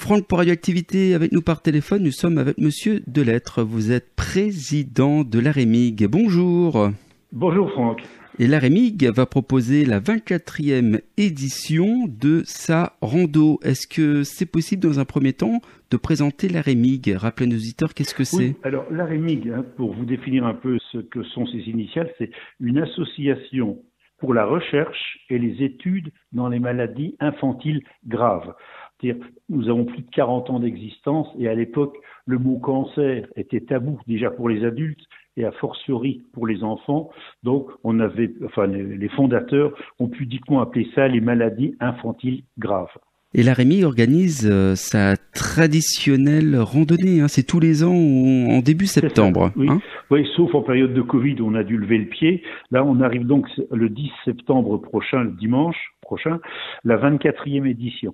Franck pour Radioactivité, avec nous par téléphone, nous sommes avec Monsieur Delettre. Vous êtes président de l'AREMIG. Bonjour. Bonjour Franck. Et l'AREMIG va proposer la 24e édition de sa rando. Est-ce que c'est possible dans un premier temps de présenter l'AREMIG? Rappelez à nos auditeurs qu'est-ce que c'est. Oui, alors l'AREMIG, pour vous définir un peu ce que sont ses initiales, c'est une association pour la recherche et les études dans les maladies infantiles graves. C'est-à-dire, nous avons plus de 40 ans d'existence et à l'époque, le mot cancer était tabou déjà pour les adultes et a fortiori pour les enfants. Donc, les fondateurs ont pudiquement appelé ça les maladies infantiles graves. Et l'AREMIG organise sa traditionnelle randonnée. C'est tous les ans en début septembre. Oui. Oui, sauf en période de Covid où on a dû lever le pied. Là, on arrive donc le 10 septembre prochain, le dimanche prochain, la 24e édition.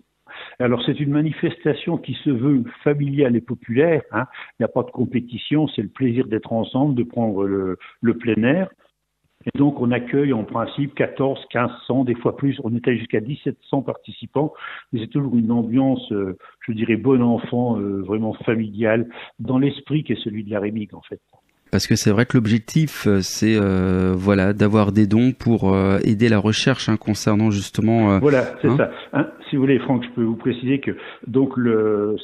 Alors, c'est une manifestation qui se veut familiale et populaire. Il n'y a pas de compétition, c'est le plaisir d'être ensemble, de prendre le plein air. Et donc, on accueille en principe 14, 1500, des fois plus. On est allé jusqu'à 1700 participants. Mais c'est toujours une ambiance, je dirais, bon enfant, vraiment familiale, dans l'esprit qui est celui de l'AREMIG, en fait. Parce que c'est vrai que l'objectif, c'est d'avoir des dons pour aider la recherche concernant justement. Voilà, c'est ça. Si vous voulez, Franck, je peux vous préciser que donc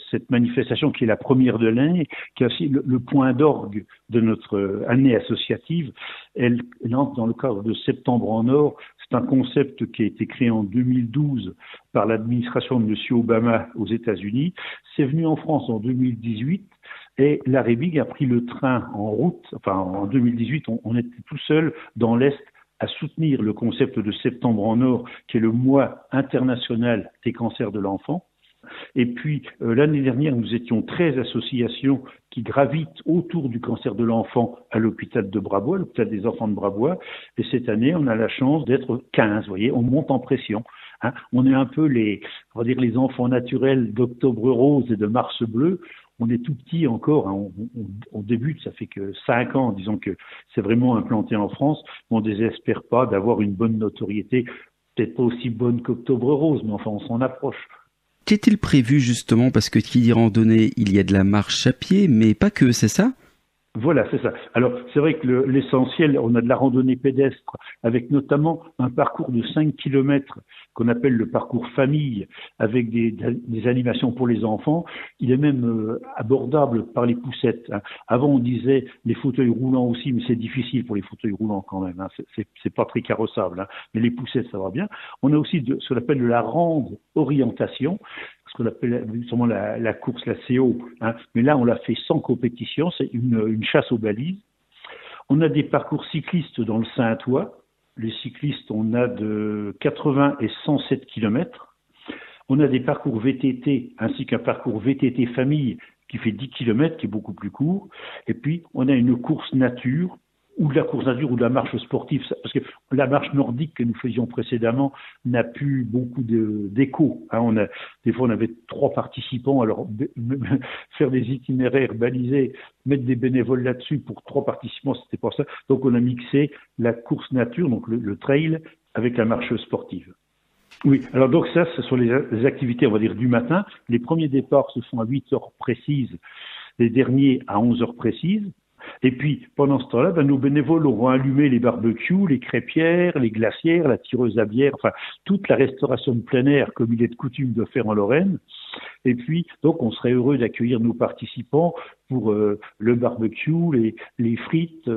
cette manifestation qui est la première de l'année, qui est aussi le point d'orgue de notre année associative, elle entre dans le cadre de Septembre en Or. C'est un concept qui a été créé en 2012 par l'administration de M. Obama aux États-Unis. C'est venu en France en 2018. Et l'AREMIG a pris le train en route. Enfin, en 2018, on était tout seul dans l'Est à soutenir le concept de Septembre en Or, qui est le mois international des cancers de l'enfant. Et puis, l'année dernière, nous étions 13 associations qui gravitent autour du cancer de l'enfant à l'hôpital de Brabois, l'hôpital des enfants de Brabois. Et cette année, on a la chance d'être 15. Vous voyez, on monte en pression. On est un peu les enfants naturels d'Octobre Rose et de Mars Bleu. On est tout petit encore, on débute, ça fait que 5 ans, disons que c'est vraiment implanté en France. On ne désespère pas d'avoir une bonne notoriété, peut-être pas aussi bonne qu'Octobre Rose, mais enfin on s'en approche. Qu'est-il prévu justement? Parce que qui dit randonnée, il y a de la marche à pied, mais pas que, c'est ça? Voilà, c'est ça. Alors, c'est vrai que l'essentiel, on a de la randonnée pédestre, avec notamment un parcours de 5 kilomètres qu'on appelle le parcours famille, avec des animations pour les enfants. Il est même abordable par les poussettes. Avant, on disait les fauteuils roulants aussi, mais c'est difficile pour les fauteuils roulants quand même. C'est pas très carrossable, mais les poussettes, ça va bien. On a aussi ce qu'on appelle de la rande orientation, ce qu'on appelle justement la course, la CO. Mais là, on l'a fait sans compétition, c'est une chasse aux balises. On a des parcours cyclistes dans le Saintois. Les cyclistes, on a de 80 et 107 km. On a des parcours VTT, ainsi qu'un parcours VTT famille qui fait 10 km, qui est beaucoup plus court. Et puis, on a une course nature, ou de la course nature ou de la marche sportive, parce que la marche nordique que nous faisions précédemment n'a plus beaucoup d'écho. Des fois, on avait 3 participants, alors faire des itinéraires balisés, mettre des bénévoles là-dessus pour 3 participants, c'était pas ça. Donc, on a mixé la course nature, donc le trail, avec la marche sportive. Oui, alors donc ça, ce sont les activités, on va dire, du matin. Les premiers départs se font à 8 heures précises, les derniers à 11 heures précises. Et puis, pendant ce temps-là, nos bénévoles auront allumé les barbecues, les crêpières, les glacières, la tireuse à bière, enfin, toute la restauration de plein air, comme il est de coutume de faire en Lorraine. Et puis, donc, on serait heureux d'accueillir nos participants pour le barbecue, les frites,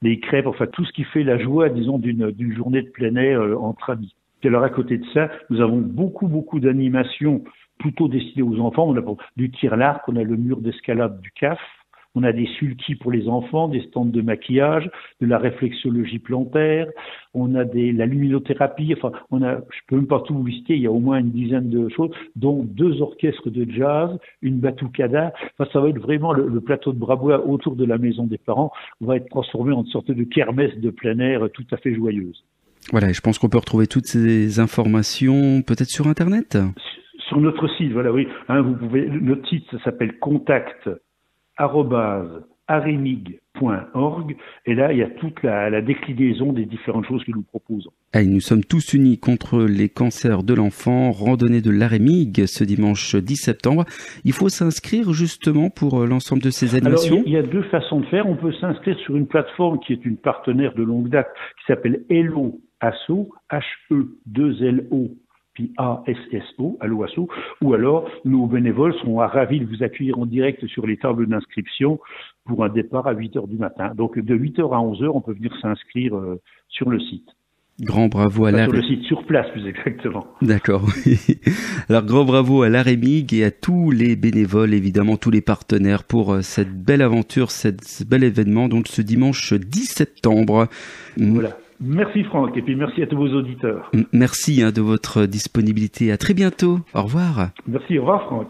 les crêpes, enfin, tout ce qui fait la joie, disons, d'une journée de plein air entre amis. Et alors, à côté de ça, nous avons beaucoup d'animations plutôt destinées aux enfants. On a du tir à l'arc, on a le mur d'escalade du CAF. On a des sulkys pour les enfants, des stands de maquillage, de la réflexologie plantaire, on a la luminothérapie, enfin, je peux même pas tout vous lister, il y a au moins une dizaine de choses, dont 2 orchestres de jazz, une batucada. Enfin, ça va être vraiment le plateau de Brabois autour de la maison des parents va être transformé en une sorte de kermesse de plein air tout à fait joyeuse. Voilà, je pense qu'on peut retrouver toutes ces informations peut-être sur Internet. Sur notre site, voilà, oui. Vous pouvez, notre site, ça s'appelle contact@aremig.fr .org, et là il y a toute la déclinaison des différentes choses que nous proposons. Allez, nous sommes tous unis contre les cancers de l'enfant, randonnée de l'AREMIG ce dimanche 10 septembre. Il faut s'inscrire justement pour l'ensemble de ces animations. Alors, il y a deux façons de faire. On peut s'inscrire sur une plateforme qui est une partenaire de longue date qui s'appelle Hello Asso, H-E-2-L-O. Puis A-S-S-O, Allo Asso, ou alors nos bénévoles seront ravis de vous accueillir en direct sur les tables d'inscription pour un départ à 8h du matin. Donc de 8h à 11h, on peut venir s'inscrire sur le site. Grand bravo à sur le site, sur place plus exactement. D'accord. Alors grand bravo à l'AREMIG et à tous les bénévoles, évidemment tous les partenaires pour cette belle aventure, ce bel événement, donc ce dimanche 10 septembre. Voilà. Merci Franck, et puis merci à tous vos auditeurs. Merci de votre disponibilité. À très bientôt. Au revoir. Merci, au revoir Franck.